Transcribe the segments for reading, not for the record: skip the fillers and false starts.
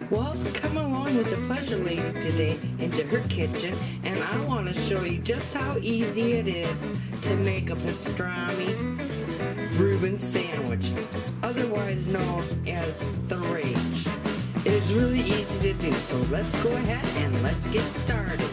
Well, come along with the pleasure lady today into her kitchen, and I want to show you just how easy it is to make a pastrami Reuben sandwich, otherwise known as the Rach. It is really easy to do, so let's go ahead and let's get started.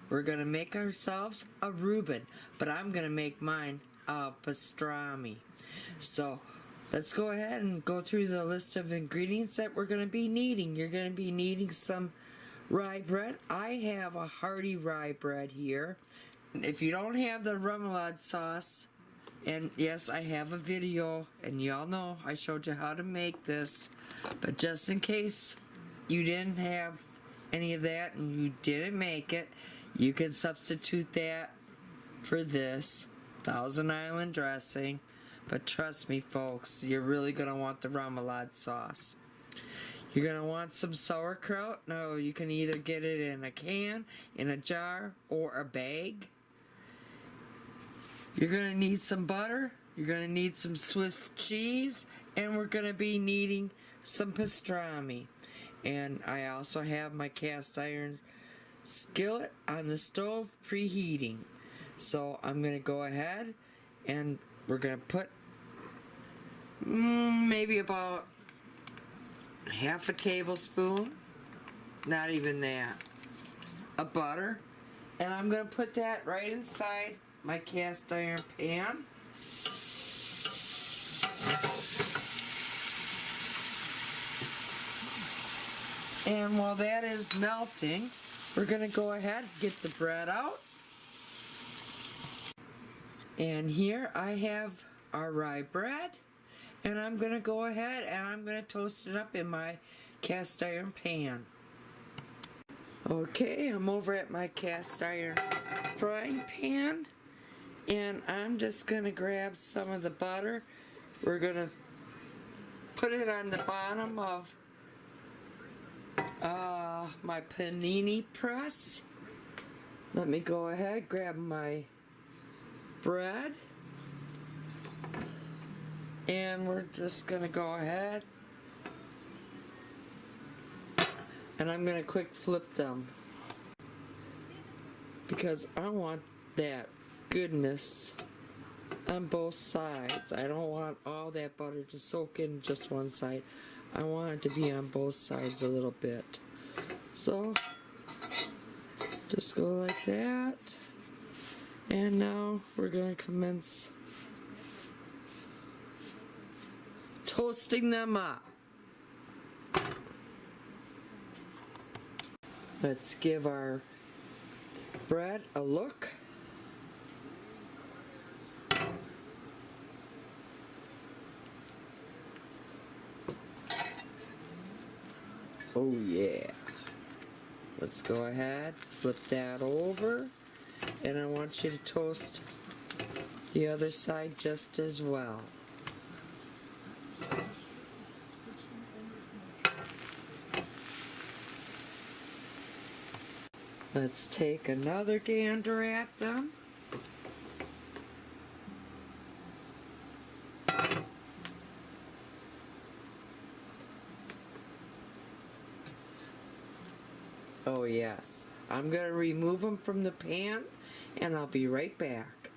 We're gonna make ourselves a Reuben, but I'm gonna make mine a pastrami. So let's go ahead and go through the list of ingredients that we're gonna be needing. You're gonna be needing some rye bread. I have a hearty rye bread here. If you don't have the remoulade sauce, and yes, I have a video, and y'all know I showed you how to make this, but just in case you didn't have any of that and you didn't make it, you can substitute that for this Thousand Island dressing. But trust me, folks, you're really going to want the remoulade sauce. You're going to want some sauerkraut. Now, you can either get it in a can, in a jar, or a bag. You're going to need some butter. You're going to need some Swiss cheese. And we're going to be needing some pastrami. And I also have my cast iron skillet on the stove preheating. So I'm going to go ahead and we're going to put maybe about half a tablespoon, not even that, of butter. And I'm going to put that right inside my cast iron pan. And while that is melting, we're going to go ahead and get the bread out. And here I have our rye bread. And I'm going to go ahead and I'm going to toast it up in my cast iron pan. Okay, I'm over at my cast iron frying pan. And I'm just going to grab some of the butter. We're going to put it on the bottom of my panini press. Let me go ahead, grab my bread, and we're just gonna go ahead and I'm gonna quick flip them because I want that goodness on both sides. I don't want all that butter to soak in just one side. I want it to be on both sides a little bit. So just go like that. And now we're going to commence toasting them up. Let's give our bread a look. Oh yeah. Let's go ahead, flip that over, and I want you to toast the other side just as well. Let's take another gander at them. Oh yes, I'm going to remove them from the pan and I'll be right back.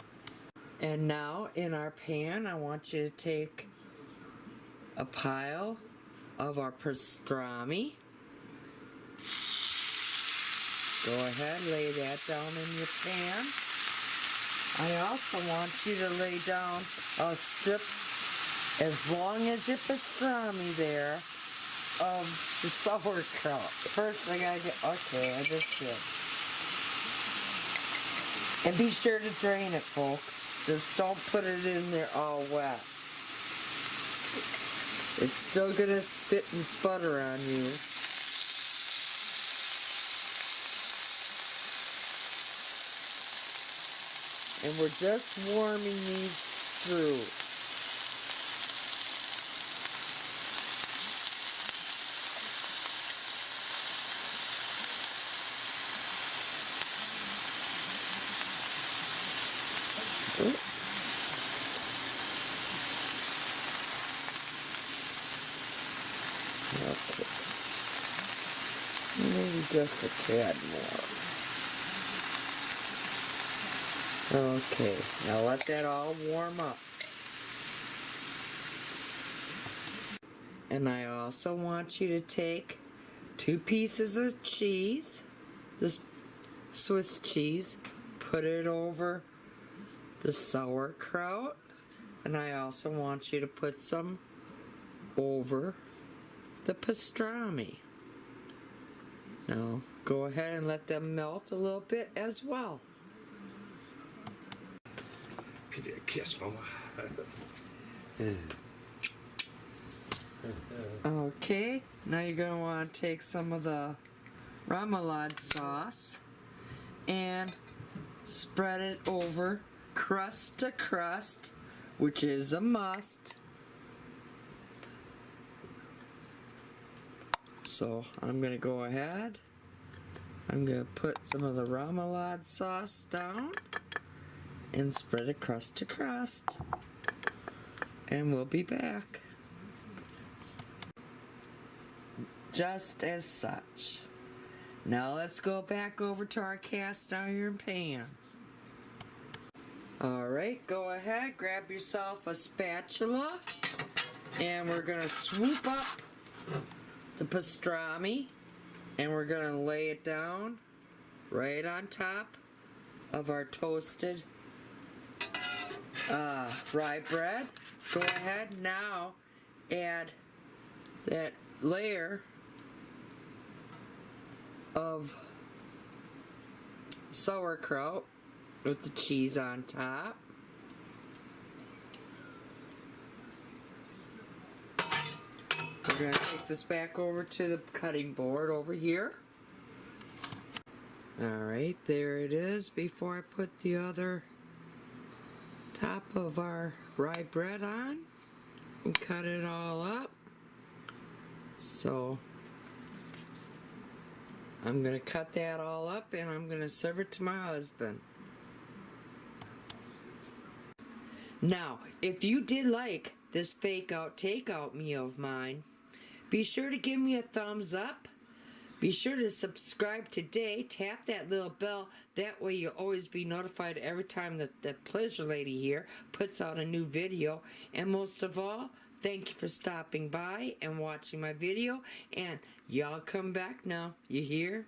And now in our pan, I want you to take a pile of our pastrami. Go ahead, lay that down in your pan. I also want you to lay down a strip as long as your pastrami there of the sauerkraut. First I gotta get, okay, I just did. And be sure to drain it, folks. Just don't put it in there all wet. It's still gonna spit and sputter on you. And we're just warming these through. Okay. Maybe just a tad more. Okay, now let that all warm up. And I also want you to take 2 pieces of cheese, this Swiss cheese, put it over the sauerkraut, and I also want you to put some over the pastrami. Now go ahead and let them melt a little bit as well. Give you a kiss, Mama. Okay, now you're going to want to take some of the remoulade sauce and spread it over crust to crust, which is a must. So I'm going to go ahead. I'm going to put some of the remoulade sauce down and spread it crust to crust. And we'll be back. Just as such. Now let's go back over to our cast iron pan. Alright, go ahead, grab yourself a spatula, and we're going to swoop up the pastrami, and we're going to lay it down right on top of our toasted rye bread. Go ahead now, add that layer of sauerkraut with the cheese on top. We're going to take this back over to the cutting board over here. Alright, there it is before I put the other top of our rye bread on and cut it all up. So I'm going to cut that all up and I'm going to serve it to my husband. Now, if you did like this fake out takeout meal of mine, be sure to give me a thumbs up. Be sure to subscribe today. Tap that little bell. That way you'll always be notified every time that the Pleasure Lady here puts out a new video. And most of all, thank you for stopping by and watching my video. And y'all come back now. You hear?